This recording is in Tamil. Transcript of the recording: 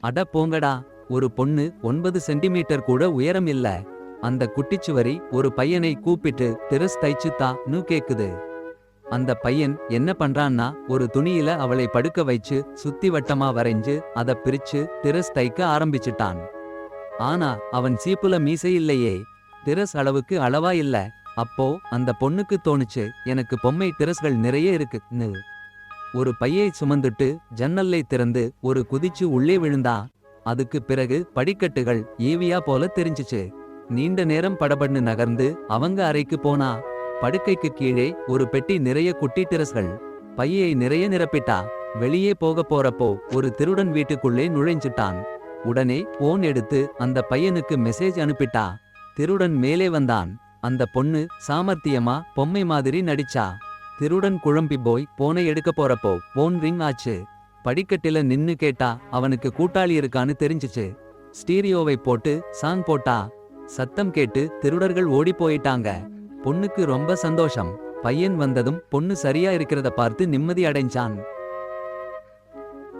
அட போங்கடா. ஒரு பொண்ணு 9 சென்டிமீட்டர் கூட உயரம் இல்ல. அந்த குட்டிச்சுவரி ஒரு பையனை கூப்பிட்டு திரஸ் தைச்சு தான்னு கேக்குது. அந்த பையன் என்ன பண்றான்னா ஒரு துணியில அவளை படுக்க வைச்சு சுத்தி வட்டமா வரைஞ்சு அத பிரிச்சு திரஸ் தைக்க ஆரம்பிச்சிட்டான். ஆனா அவன் சீப்புல மீசை இல்லையே. திரஸ் அளவுக்கு அளவா இல்ல. அப்போ அந்த பொண்ணுக்கு தோணுச்சு, எனக்கு பொம்மை திரஸ்கள் நிறைய இருக்குன்னு. ஒரு பையை சுமந்துட்டு ஜன்னல்லை திறந்து ஒரு குதிச்சு உள்ளே விழுந்தா. அதுக்கு பிறகு படிக்கட்டுகள் ஈவியா போல தெரிஞ்சுச்சு. நீண்ட நேரம் படபட்னு நகர்ந்து அவங்க அறைக்கு போனா. படுக்கைக்கு கீழே ஒரு பெட்டி நிறைய குட்டி திரஸ்கள். பையை நிறைய நிரப்பிட்டா. வெளியே போறப்போ ஒரு திருடன் வீட்டுக்குள்ளே நுழைஞ்சிட்டான். உடனே போன் எடுத்து அந்த பையனுக்கு மெசேஜ் அனுப்பிட்டா. திருடன் மேலே வந்தான். அந்த பொண்ணு சாமர்த்தியமா பொம்மை மாதிரி நடிச்சா. திருடன் குழம்பி போய் போனை எடுக்க போறப்போ போன் ரிங் ஆச்சு. படிக்கட்டில நின்னு கேட்டா அவனுக்கு கூட்டாளி இருக்கான்னு தெரிஞ்சுச்சு. ஸ்டீரியோவை போட்டு சாங் போட்டா. சத்தம் கேட்டு திருடர்கள் ஓடி போயிட்டாங்க. பொண்ணுக்கு ரொம்ப சந்தோஷம். பையன் வந்ததும் பொண்ணு சரியா இருக்கிறத பார்த்து நிம்மதி அடைஞ்சான்.